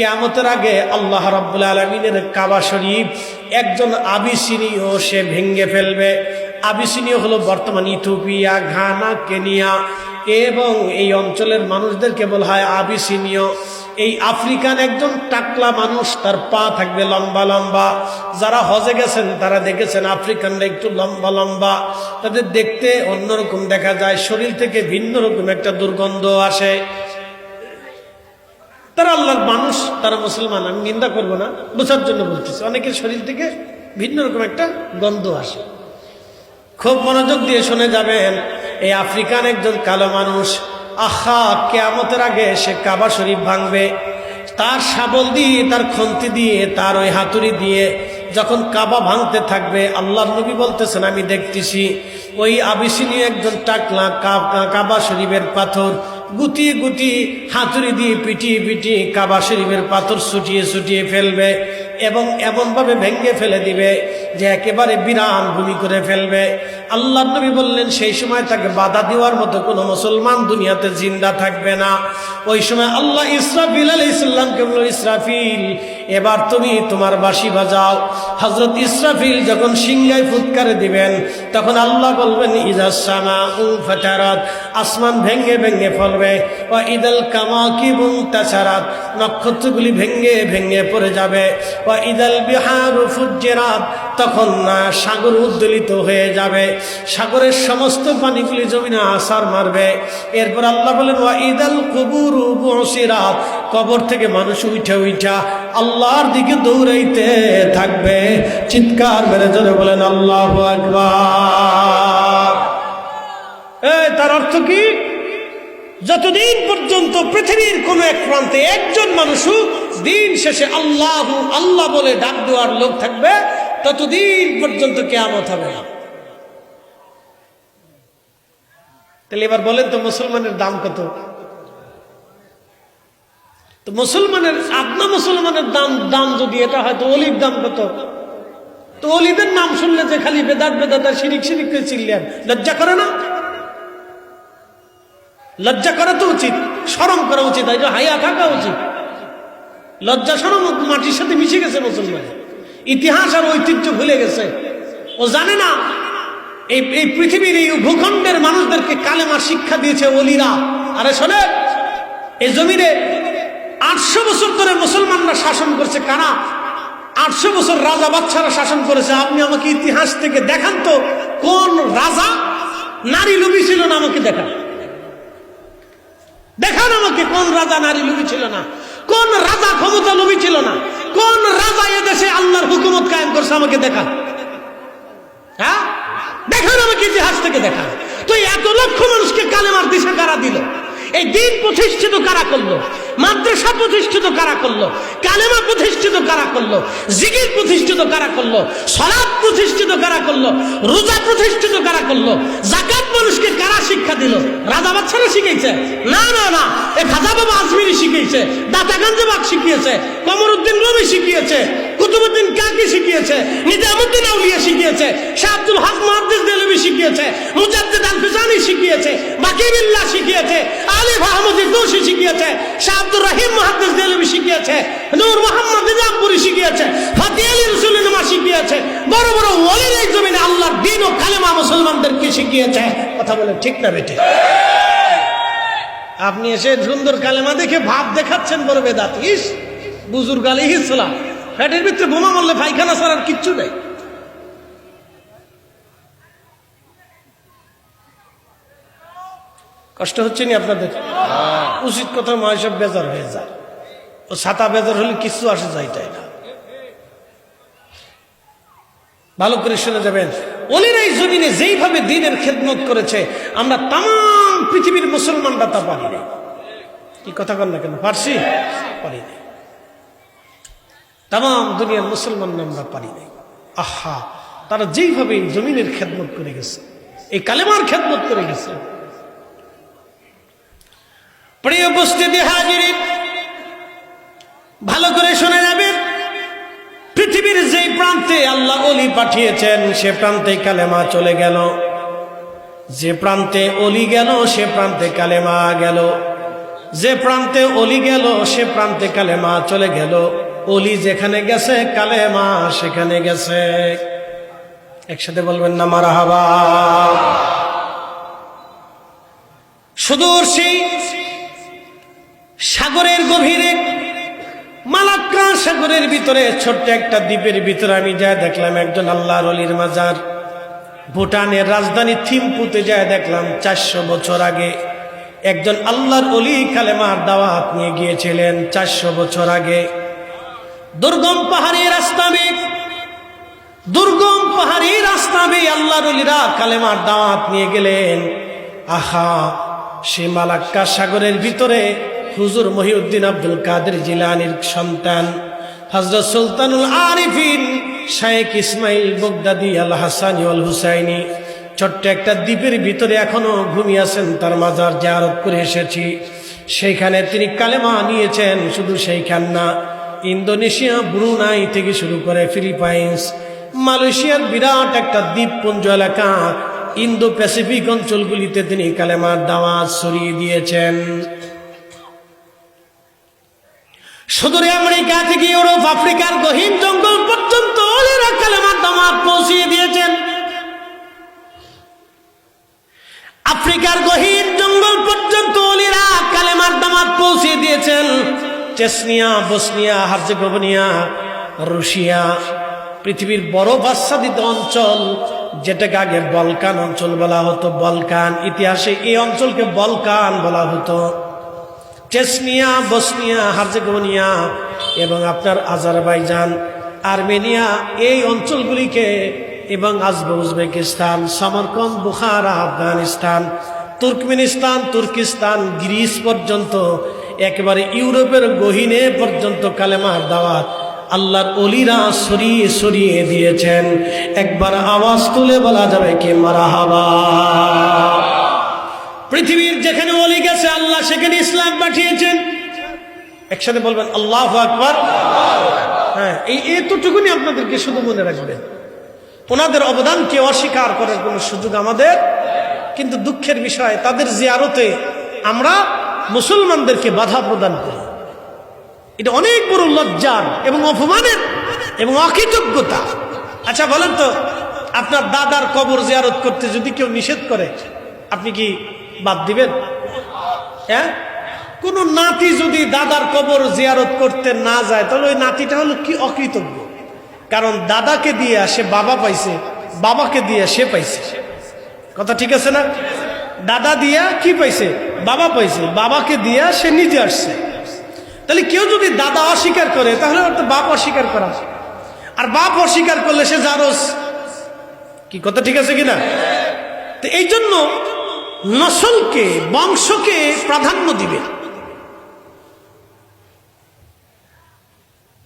কিয়ামতের আগে আল্লাহ রাব্বুল আলামিনের কাবা শরীফ একজন আবিসিনীয় সে ভেঙে ফেলবে। আবিসিনীয় হলো বর্তমান ইথিওপিয়া, ঘানা, কেনিয়া এবং এই অঞ্চলের মানুষদেরকে বলা হয় আবিসিনীয়। এই আফ্রিকান একজন টাকলা মানুষ, তার পা থাকবে লম্বা লম্বা। যারা হজে গেছেন তারা দেখেছেন আফ্রিকানরা একটু লম্বা লম্বা, তাদের দেখতে অন্যরকম দেখা যায়, শরীর থেকে ভিন্ন রকম একটা দুর্গন্ধ আসে। তারা আল্লাহর মানুষ, তারা মুসলমান, আমি নিন্দা করবো না, বোঝার জন্য বলতেছি। অনেকের শরীর থেকে ভিন্ন রকম একটা গন্ধ আসে। খুব মনোযোগ দিয়ে শুনে যাবেন, এই আফ্রিকান একজন কালো মানুষ কিয়ামতের আগে সে কাবা শরীফ ভাঙবে। তার শাবল দিয়ে, তার খন্তি দিয়ে, তার ওই হাতুড়ি দিয়ে যখন কাবা ভাঙতে থাকবে, আল্লাহর নবী বলতেছেন আমি দেখতেছি ওই আবিসিনীয় একজন টাকলা কাবা শরীফের পাথর গুটি গুটি হাতুড়ি দিয়ে পিটিয়ে পিটিয়ে কাবা শরীফের পাথর ছুটিয়ে ছুটিয়ে ফেলবে এবং এমনভাবে ভেঙে ফেলে দিবে যে একেবারে বিরান ভূমি করে ফেলবে। আল্লাহর নবী বললেন সেই সময় তাকে বাধা দেওয়ার মতো কোনো মুসলমান দুনিয়াতে জিন্দা থাকবে না। ওই সময় আল্লাহ ইসরাফিল আলাইহিস সালামকে বলল, ইসরাফিল এবার তুমি তোমার বাঁশি বাজাও। হযরত ইসরাফিল যখন সিংহায় ফুৎকারে দিবেন তখন আল্লাহ বলবেন ইযাস সামাউ ফাতারাত, আসমান ভেঙে ভেঙে ফেলবে। ওয়া ইদাল কামাকিবু তাসারাত, নক্ষত্রগুলি ভেঙে ভেঙে পড়ে যাবে। ওয়া ইদাল বিহারু ফুজ্জিরাত, তখন সাগর উদ্দোলিত হয়ে যাবে, সাগরের সমস্ত পানিগুলি জমিনে আছাড় মারবে। এরপর আল্লাহ বলেন ওয়া ইদাল কুবুরু বুসিরাত, কবর থেকে মানুষ উঠা উঠা আল্লাহর দিকে দৌড়াইতে থাকবে। চিৎকার মেরে জোরে বলেন আল্লাহু আকবার। তার অর্থ কি? যতদিন পর্যন্ত পৃথিবীর কোন এক প্রান্তে একজন মানুষও দিন শেষে আল্লাহু আল্লাহ বলে ডাক দেওয়ার লোক থাকবে, ততদিন পর্যন্ত কিয়ামত হবে না। তাহলে এবার বলেন তো মুসলমানের দাম কত? তো মুসলমানের, আপনা মুসলমানের দাম যদি এটা হয় তো অলির দাম কত? তো অলিদের নাম শুনলে যে খালি বেদাত বেদাত আর শিরিক শিরিক করে চিল্লেন, লজ্জা করে না? লজ্জা করা তো উচিত, শরম করা উচিত, হায়া থাকা উচিত। লজ্জা শরম মাটির সাথে মিশে গেছে মুসলমান, ইতিহাস আর ঐতিহ্য ভুলে গেছে। ও জানে না এই পৃথিবীর এই ভূখণ্ডের মানুষদেরকে কালেমা শিক্ষা দিয়েছে ওলিরা। আরে শোনে, এই জমিনে 800 বছর ধরে মুসলমানরা শাসন করছে। কারা? 800 বছর রাজা বাদশারা শাসন করেছে। আপনি আমাকে ইতিহাস থেকে দেখান তো কোন রাজা নারী লোভী ছিল না, আমাকে দেখান। দেখান আমাকে কোন রাজা নারী লোভী ছিল না, কোন রাজা ক্ষমতা লোভী ছিল না, কোন রাজা এদেশে আল্লাহর হুকুমত কায়েম করছে, আমাকে দেখান। হ্যাঁ, দেখান আমাকে, ইতিহাস থেকে দেখান। তো এত লক্ষ মানুষকে কালেমার দিশা কারা দিল? এই দিন প্রতিষ্ঠিত কারা করলো? মাদ্রাসা প্রতিষ্ঠিত কারা করলো? কালেমা প্রতিষ্ঠিত কারা করলো? জিকির প্রতিষ্ঠিত কারা করলো? সালাত প্রতিষ্ঠিত কারা করলো? রোজা প্রতিষ্ঠিত কারা করলো? যাকাত মানুষকে কারা শিক্ষা দিল? রাজা বাদশারা শিখিয়েছে? না না না, এ খাজা বাবা আজমিরি শিখিয়েছে, দাতাগঞ্জ বাগ শিখিয়েছে, কমরউদ্দিন রুমি শিখিয়েছে, কুতুবউদ্দিন কাকি শিখিয়েছে, নিজামউদ্দিন আউলিয়া শিখিয়েছে, শাহ আব্দুল হক মুহাদ্দিস দেলভি শিখিয়েছে, মুজাদ্দিদ আল ফিজানি শিখিয়েছে, বাকি বিল্লাহ শিখিয়েছে, আলিফ আহমদ দোষী শিখিয়েছে, শাহ আব্দুর রহিম মুহাদ্দিস দেলভি শিখিয়েছে, নূর মোহাম্মদ নিজামপুরি শিখিয়েছে, ফাতি আলী রসুলের নামা শিখিয়েছে। বড় বড় ওলির এই জমিনে আল্লাহর দ্বীন ও কালেমা মুসলমানদেরকে শিখিয়েছে। কথা বলে ঠিক না বেটে? আপনি এসে সুন্দর কালেমা দেখে ভাব দেখাচ্ছেন বড় বেদাত। ইস, বুজুর্গ আলাইহিস সালাম, পেটের ভিতরে বোমা মারলে পায়খানা ছাড়ার কিচ্ছু নেই। কষ্ট হচ্ছে নি আপনাদের? উচিত কথা নয়, সব বেজার হয়ে যায়। ও ছাতা বেজার হলে কিছু আসে যায়, তাই না? ভালো করে শুনে যাবেন, ওলিরা এই জমিনে যেইভাবে দ্বীনের খেদমত করেছে, আমরা তাম পৃথিবীর মুসলমানরা তা পারি না। কি কথা বল না কেন? পারছি? পারি না। তাম দুনিয়ার মুসলমান আমরা পারি নাই। আহা, তারা যেইভাবে এই জমিনের খেদমত করে গেছে, এই কালেমার খেদমত করে গেছে। প্রিয় উপস্থিতি হাজিরিন, ভালো করে শুনে যাবেন, পৃথিবীর যেই প্রান্তে আল্লাহ ওলি পাঠিয়েছেন সে প্রান্তে কালেমা চলে গেল, যে প্রান্তে ওলি গেল সে প্রান্তে কালেমা গেল। যে প্রান্তে অলি গেল সে প্রান্তে কালেমা চলে গেল, অলি যেখানে গেছে কালেমা সেখানে গেছে। একসাথে বলবেন না মারহাবা। সুদূর সেই সাগরের গভীরে, মালাক্কা সাগরের ভিতরে ছোট্ট একটা দ্বীপের ভিতরে আমি যা দেখলাম একজন আল্লাহর ওলির মাজার। ভুটানের রাজধানী থিম্পুতে যায় দেখলাম 400 বছর আগে একজন আল্লাহর ওলি কালেমার দাওয়াত নিয়ে গিয়েছিলেন। 400 বছর আগে দুর্গম পাহাড়ি রাস্তা আল্লাহর ওলিরা কালেমার দাওয়াত নিয়ে গেলেন। আহা, সে মালাক্কা সাগরের ভিতরে হুজুর মহিউদ্দিন আব্দুল কাদের জিলানীর সন্তান হযরত সুলতানুল আরিফিন শাইখ ইসমাইল বগদাদি আল হাসানি আল হুসাইনি ছোট্ট একটা দ্বীপের ভিতরে এখনো ঘুমিয়ে আছেন। তার মাজার জিয়ারত করে এসেছি। সেইখানে তিনি কালেমা নিয়েছেন। শুধু সেইখান না, ইন্দোনেশিয়া, ব্রুনাই থেকে শুরু করে ফিলিপাইন্স, মালয়েশিয়ার বিরাট একটা দ্বীপপুঞ্জ এলাকা, ইন্দো প্যাসিফিক অঞ্চলগুলিতে তিনি কালেমার দাওয়াত ছড়িয়ে দিয়েছেন। সুদূরে আমেরিকা থেকে ইউরোপ, আফ্রিকার গহীন জঙ্গল পর্যন্ত ওলিরা কালেমার দাওয়াত পৌঁছিয়ে দিয়েছেন। আফ্রিকার গহীন জঙ্গল পর্যন্ত ওলিরা কালেমার দাওয়াত পৌঁছিয়ে দিয়েছেন। চেচনিয়া, বসনিয়া, হার্জেগোভিনা, রাশিয়া, পৃথিবীর বরফ আচ্ছাদিত অঞ্চল, যেটাকে আগে বলকান অঞ্চল বলা হতো, বলকান, ইতিহাসে এই অঞ্চলকে বলকান বলা হতো। চেচনিয়া, বসনিয়া, হার্জেগোভিনা এবং আপনার আজারবাইজান, আর্মেনিয়া, এই অঞ্চলগুলিকে, এবং Uzbekistan, সমরকন্দ, Bukhara, Afghanistan, Turkmenistan, Turkestan, Greece পর্যন্ত, একেবারে ইউরোপের গহীনে পর্যন্ত কালেমার দাওয়াত আল্লাহর ওলিরা ছড়িয়ে ছড়িয়ে দিয়েছেন। একবার আওয়াজ তুলে বলা যাবে কি মারহাবা। পৃথিবীর যেখানে ওলি গেছে আল্লাহ সেখানে ইসলাম পাঠিয়েছেন। একসাথে বলবেন আল্লাহু আকবার। হ্যাঁ, এই এতটুকুনি আপনাদেরকে শুধু মনে রাখবেন। ওনাদের অবদানকে অস্বীকার করার কোনো সুযোগ আমাদের, কিন্তু দুঃখের বিষয় তাদের জিয়ারতে আমরা মুসলমানদেরকে বাধা প্রদান করি। এটা অনেক বড় লজ্জার এবং অপমানের এবং অকৃতজ্ঞতা। আচ্ছা বলেন তো, আপনার দাদার কবর জিয়ারত করতে যদি কেউ নিষেধ করে আপনি কি বাদ দিবেন? হ্যাঁ, কোন নাতি যদি দাদার কবর জিয়ারত করতে না যায় তাহলে ওই নাতিটা হলো কি অকৃতজ্ঞ। কারণ দাদাকে দিয়ে সে বাবা পাইছে, বাবাকে দিয়ে সে পাইছে। কথা ঠিক আছে না? দাদা দিয়া কি পাইছে? বাবা পাইছে, বাবাকে দিয়া সে নিজে আসছে। তাহলে কেউ যদি দাদা অস্বীকার করে তাহলে ওর তো বাপ অস্বীকার করা, আর বাপ অস্বীকার করলে সে জারস। কি কথা ঠিক আছে কিনা? তো এই জন্য নসলকে, বংশকে প্রাধান্য দিবে,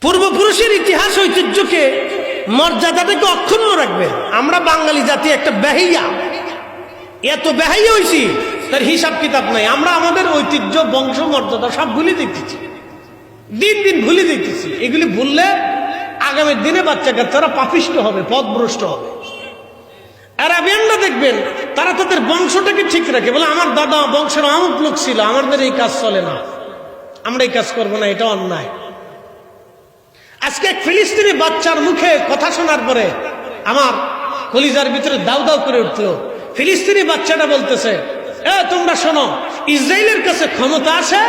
পূর্বপুরুষের ইতিহাস ঐতিহ্যকে, মর্যাদাটাকে অক্ষুণ্ণ রাখবে। আমরা বাঙালি জাতি একটা বেহাইয়া, এত বেহাইয়া হয়েছি তার হিসাব কিতাব নাই। আমরা আমাদের ঐতিহ্য, বংশ, মর্যাদা সব ভুলে দিতেছি, দিন দিন ভুলে দিতেছি। এগুলি ভুললে আগামী দিনে বাচ্চা কাচ্চারা পাপিষ্ট হবে, পথভ্রষ্ট হবে। আরবিয়ানরা দেখবেন তারা তাদের বংশটাকে ঠিক রাখে, বলে আমার দাদা বংশের অমুক লোক ছিল, আমাদের এই কাজ চলে না, আমরা এই কাজ করবো না, এটা অন্যায়। আজকে এক ফিলিস্তিনি বাচ্চার মুখে কথা শোনার পরে আমার কলিজার ভিতরে দাউ দাউ করে উঠলো। ফিলিস্তিনি বাচ্চাটা বলতেছে, তোমরা শোনো, ইসরায়েলের কাছে ক্ষমতা আছে,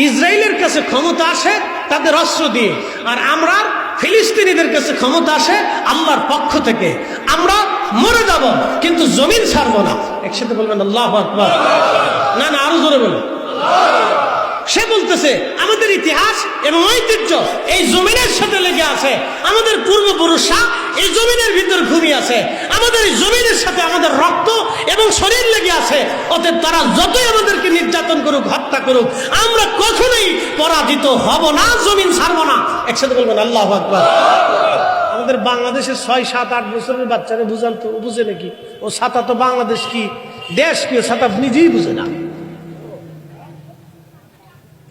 ইসরায়েলের কাছে ক্ষমতা আসে তাদের অস্ত্র দিয়ে, আর আমরা ফিলিস্তিনিদের কাছে ক্ষমতা আসে আল্লাহর পক্ষ থেকে। আমরা মরে যাব কিন্তু জমিন ছাড়বো না। একসাথে বলবেন আল্লাহু আকবার। না না, আরো জোরে বলুন। সে বলতেছে আমাদের ইতিহাস এবং ঐতিহ্য এই জমিনের সাথে লেগে আছে, আমাদের পূর্বপুরুষরা এই জমিনের ভিতর ঘুমিয়ে আছে, আমাদের এই জমিনের সাথে আমাদের রক্ত এবং শরীর লেগে আছে। অতএব তারা যতই আমাদেরকে নির্যাতন করুক, হত্যা করুক, আমরা কখনোই পরাজিত হব না, জমিন ছাড়বো না। একসাথে বলবেন আল্লাহু আকবার। আমাদের বাংলাদেশের 6, 7, 8 বছরের বাচ্চারা বুঝান তো, বুঝে নাকি? ও ছাতা তো বাংলাদেশ কি দেশ কি, ও ছাতা নিজেই বুঝে না।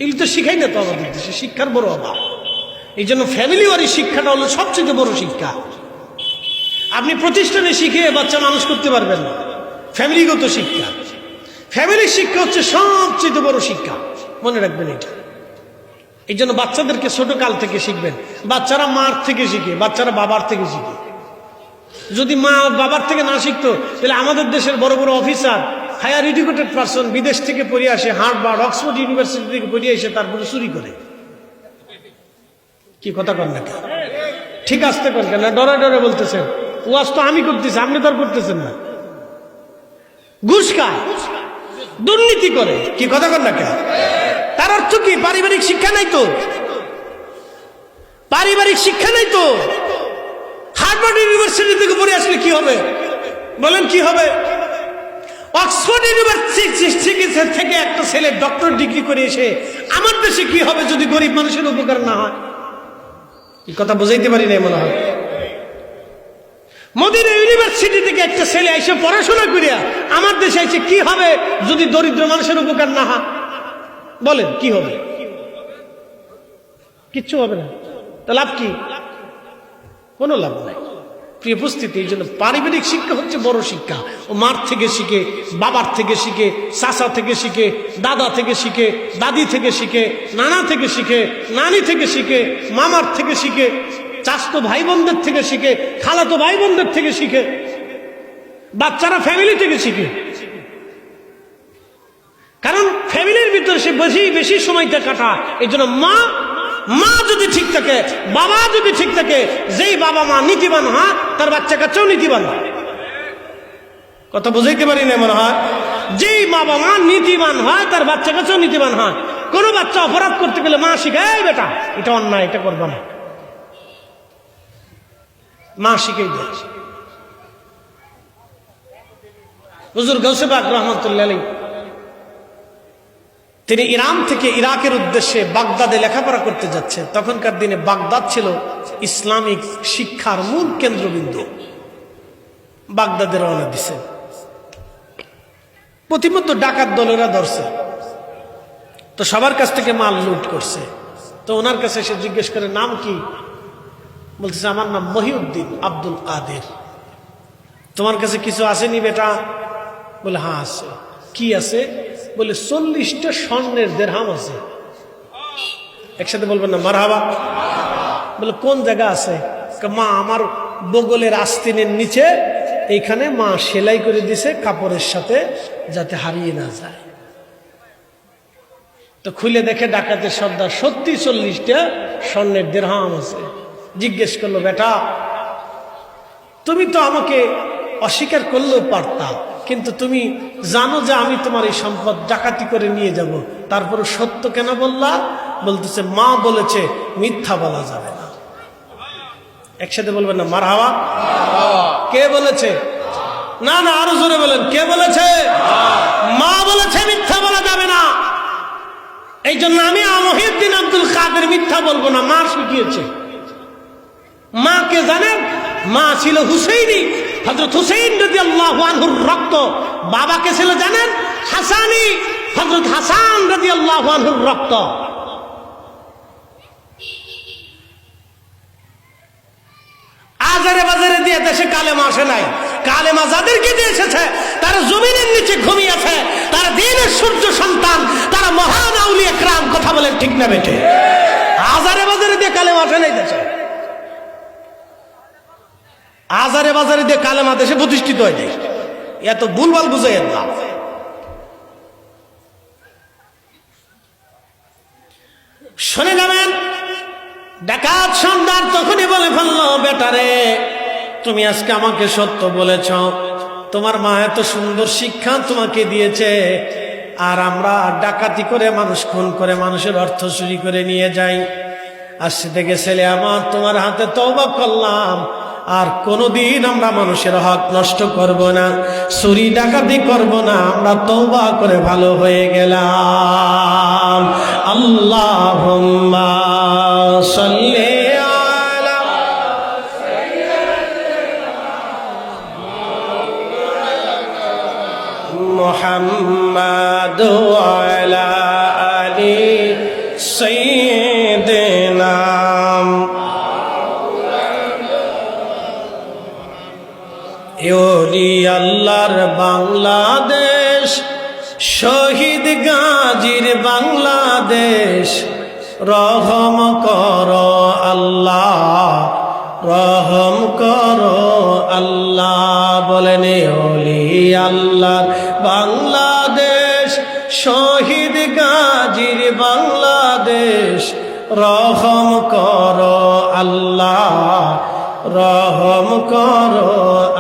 এগুলি তো শিখাই না তো আমাদের দেশে, শিক্ষার বড় অভাব। এই জন্য ফ্যামিলি ওয়ারি শিক্ষাটা হলো সবচেয়ে বড় শিক্ষা। আপনি প্রতিষ্ঠানে শিখে বাচ্চা মানুষ করতে পারবেন না। ফ্যামিলিগত শিক্ষা, ফ্যামিলির শিক্ষা হচ্ছে সবচেয়ে বড় শিক্ষা। মনে রাখবেন এটা। এই জন্য বাচ্চাদেরকে ছোট কাল থেকে শিখবেন। বাচ্চারা মার থেকে শিখে, বাচ্চারা বাবার থেকে শিখে। যদি মা বাবার থেকে না শিখতো তাহলে আমাদের দেশের বড় বড় অফিসার, হায়ার এডুকেটেড পারসন বিদেশ থেকে পড়ে আসে, হার্ভার্ড অক্সফোর্ড ইউনিভার্সিটি থেকে পড়ে এসে তারপরে চুরি করে। কি কথা কন না? ঠিক আসতে কন কেন? ডরে ডরে বলতেছেন। ওয়াজ তো আমি করতেছি, আপনি তো আর করতেছেন না। ঘুষ খায়, দুর্নীতি করে। কি কথা কন না কেন? তার অর্থ কি? পারিবারিক শিক্ষা নাই তো, পারিবারিক শিক্ষা নাই তো। হার্ভার্ড ইউনিভার্সিটি থেকে পড়ে আসলে কি হবে বলেন? কি হবে? অক্সফোর্ড ইউনিভার্সিটি থেকে একটা ছেলে ডক্টর ডিগ্রি করে এসে আমার দেশে কি হবে যদি গরিব মানুষের উপকার না হয়? এই কথা বুঝাইতে পারি না মনে হয়। মদিনা ইউনিভার্সিটি থেকে একটা ছেলে এসে পড়াশোনা করিয়া আমার দেশে এসে কি হবে যদি দরিদ্র মানুষের উপকার না হয়? বলেন কি হবে? কিচ্ছু হবে না। তা লাভ কি? কোনো লাভ নাই। প্রিয় উপস্থিতি, এই জন্য পারিবারিক শিক্ষা হচ্ছে বড় শিক্ষা। ও মার থেকে শিখে, বাবার থেকে শিখে, চাচা থেকে শিখে, দাদা থেকে শিখে, দাদি থেকে শিখে, নানা থেকে শিখে, নানি থেকে শিখে, মামার থেকে শিখে, চাচতো ভাই বোনদের থেকে শিখে, খালাতো ভাই বোনদের থেকে শিখে, বাচ্চারা ফ্যামিলি থেকে শিখে। কারণ ফ্যামিলির ভিতরে সে বেশি বেশি সময়টা কাটা। এই জন্য মা যদি ঠিক থাকে, বাবা যদি ঠিক থাকে, যেই বাবা মা নীতিবান হয় তার বাচ্চা কাচ্চাও নীতিবান হয়। কথা বুঝাইতে পারি না মনে হয়? যেই বাবা মা নীতিবান হয় তার বাচ্চা কাচ্চাও নীতিবান হয়। কোনো বাচ্চা অপরাধ করতে গেলে মা শিখায়, বেটা এটা অন্যায়, এটা করবা না, মা শিখাই দেয়। হুজুর গাউসে পাক রহমাতুল্লাহ আলাইহি তিনি ইরান থেকে ইরাকের উদ্দেশ্যে বাগদাদে লেখাপড়া করতে যাচ্ছেন। তখনকার দিনে বাগদাদ ছিল ইসলামিক শিক্ষার মূল কেন্দ্রবিন্দু। বাগদাদে রওনা দিছে। প্রতিমধ্যে ডাকাত দলেরা ধরছে, তো সবার কাছ থেকে মাল লুট করছে। তো ওনার কাছে এসে জিজ্ঞেস করে নাম কি? বলতেছে আমার নাম মহিউদ্দিন আব্দুল কাদের। তোমার কাছে কিছু আসেনি বেটা? বলে হ্যাঁ আছে। কি আছে? বলে 40টা স্বর্ণের দেরহাম আছে। একসাথে বলবেন না মারহাবা? বলে কোন জায়গা আছে? মা আমার বগলের আস্তিনের নিচে এইখানে মা সেলাই করে দিছে কাপড়ের সাথে, যাতে হারিয়ে না যায়। তো খুলে দেখে ডাকাতের সর্দার সত্যি 40টা স্বর্ণের দেরহাম আছে। জিজ্ঞেস করলো বেটা তুমি তো আমাকে অস্বীকার করলেও পারতা, কিন্তু তুমি জানো যে আমি তোমার এই সম্পদ ডাকাতি করে নিয়ে যাব, তারপরে সত্য কেন বললা? বলতেছে মা বলেছে মিথ্যা বলা যাবে না। একসাথে বলবেন না মারহাবা? কে বলেছে? না না, আরো জোরে বলেন, কে বলেছে? মা বলেছে মিথ্যা বলা যাবে না। এই জন্য আমি মহিউদ্দিন আব্দুল কাদের মিথ্যা বলবো না। মা শিখিয়েছে। মা কে জানেন? মা ছিল হুসেইনি, হযরত হুসেইন রাদিয়াল্লাহু আনহুর রক্ত। বাবাকে ছিল জানেন? হাসানি, হযরত হাসান রাদিয়াল্লাহু আনহুর রক্ত। আজারে বাজারে দিয়ে দেশে কালেমা আসে নাই। কালেমা যাদেরকে দিয়ে এসেছে তারা জমিনের নিচে ঘুমিয়েছে, তারা দ্বীনের সূর্য সন্তান, তারা মহান আউলিয়া کرام। কথা বলেন ঠিক না বেটে? আজারে বাজারে দিয়ে কালেমা আসে নাই দেশে। আজারে বাজারে দিয়ে কালেমা দেশে প্রতিষ্ঠিত হয়ে যায়। এত ভুলভাল বুঝাই না। শুনে যাবেন, ডাকাত সর্দার তখনই বলে ফেললো বেটারে তুমি আজকে আমাকে সত্য বলেছ, তোমার মা এত সুন্দর শিক্ষা তোমাকে দিয়েছে, আর আমরা ডাকাতি করে মানুষ খুন করে মানুষের অর্থ চুরি করে নিয়ে যাই। আজকে থেকে ছেলে আমার তোমার হাতে তওবা করলাম, আর কোনদিন আমরা মানুষের হক নষ্ট করব না, চুরি ডাকাতি করব না, আমরা তওবা করে ভালো হয়ে গেলাম। আল্লাহুম্মা সাল্লি আলা মুহাম্মাদ ওয়া আলা আলি সাইয়্যিদিনা। ওলি আল্লাহর বাংলাদেশ, শহীদ গাজীর বাংলাদেশ। বাংলাদেশ রহম করো আল্লাহ, রহম করো আল্লাহ। বলেন ওলি আল্লাহর বাংলাদেশ, শহীদ গাজীর বাংলাদেশ, রহম করো আল্লাহ, রহম করো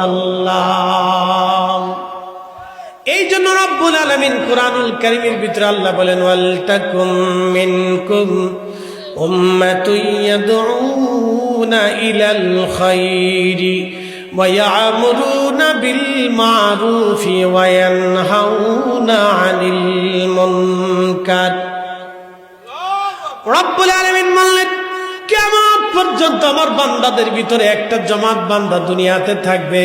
আল্লাহ। এই জন্য রব্বুল আলামিন কুরআনুল কারীমের ভিতরে আল্লাহ বলেন ওয়াল তাকুম মিনকুম উম্মাতুন ইয়াদউনা ইলাল খায়রি ওয়া ইয়া'মুরুনা বিল মা'রুফি ওয়া ইয়ানহাউনা আনিল মুনকার। রব্বুল আলামিন বললেন কিয়ামত পর্যন্ত আমার বান্দাদের ভিতরে একটা জামাত বান্দা দুনিয়াতে থাকবে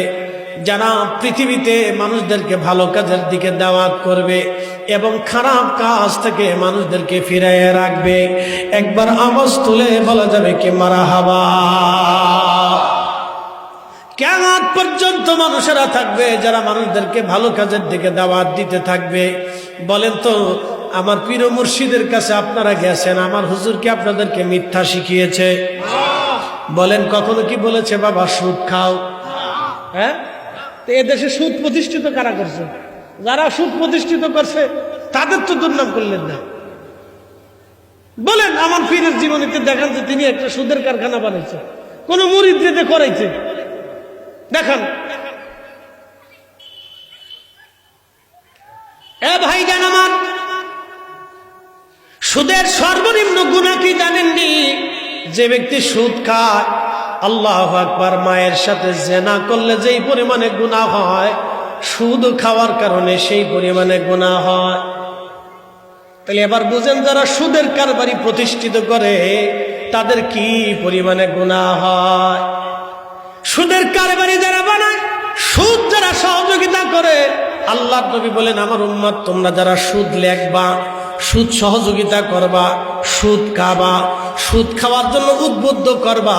যারা পৃথিবীতে মানুষদেরকে ভালো কাজের দিকে দাওয়াত করবে এবং খারাপ কাজ থেকে মানুষদেরকে ফিরিয়ে রাখবে। একবার আওয়াজ তুলে বলা যাবে কি মারহাবা। কিয়ামত পর্যন্ত মানুষেরা থাকবে যারা মানুষদেরকে ভালো কাজের দিকে দাওয়াত দিতে থাকবে। বলেন তো আমার পীর মুর্শিদের কাছে আপনারা গেছেন, আমার হুজুর কি আপনাদেরকে মিথ্যা শিখিয়েছে? বলেন কখনো কি বলেছে বাবা সুদ খাও? হ্যাঁ, তো এদেশে সুদ প্রতিষ্ঠিত কারা করছে? যারা সুদ প্রতিষ্ঠিত করছে তাদের তো দুর্নাম করলেন না। বলেন আমার পীরের জীবনীতে দেখান যে তিনি একটা সুদের কারখানা বানাইছে, কোন মুরিদ রেতে করাইছে দেখান। এ ভাইজান আমার, সুদের সর্বনিম্ন গুনাহ কি জানেননি? যে ব্যক্তি সুদ খায়, আল্লাহু আকবার, মায়ের সাথে জিনা করলে যেই পরিমাণে গুনাহ হয়, সুদ খাওয়ার কারণে সেই পরিমাণে গুনাহ হয়। তাহলে এবার বুঝেন যারা সুদের কারবারি প্রতিষ্ঠিত করে তাদের কি পরিমাণে গুনাহ হয়। সুদের কারবারি যারা বানায়, সুদ যারা সহযোগিতা করে, আল্লাহর নবী বলেন আমার উম্মত তোমরা যারা সুদ লেখবা, সুদ সহযোগিতা করবা, সুদ খাবা, সুদ খাওয়ার জন্য উদ্বুদ্ধ করবা,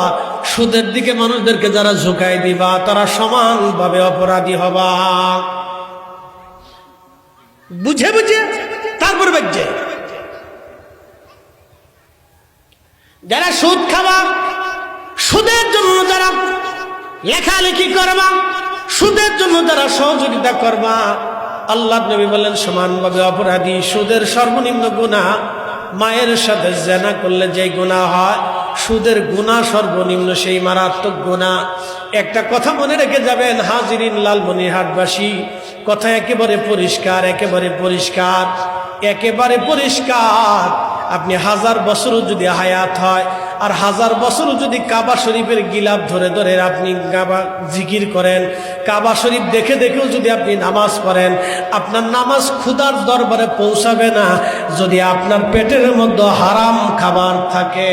সুদের দিকে মানুষদেরকে যারা ঝুঁকাই দিবা তারা সমানভাবে অপরাধী হবা। বুঝে বুঝে তারপর বেঁচে যারা সুদ খাবা, সুদের জন্য যারা লেখালেখি করবা, সুদের জন্য যারা সহযোগিতা করবা, আল্লাহ নবী বলেন সমানভাবে অপরাধী। সুদের সর্বনিম্ন গুনাহ মায়ের সাথে জিনা করলে যে গুনাহ হয়, সুদের গুনাহ সর্বনিম্ন সেই মারাত্মক গুনাহ। একটা কথা মনে রেখে যাবেন হাজিরিন লালমনিরহাটবাসী, কথা একেবারে পরিষ্কার, একেবারে পরিষ্কার, একেবারে পরিষ্কার। আপনি 1000 বছরও যদি হায়াত হয় আর 1000 বছরও যদি কাবা শরীফের গিলাফ ধরে ধরে আপনি কাবা জিকির করেন, কাবা শরীফ দেখে দেখেও যদি আপনি নামাজ পড়েন, আপনার নামাজ খুদার দরবারে পৌঁছাবে না যদি আপনার পেটের মধ্যে হারাম খাবার থাকে।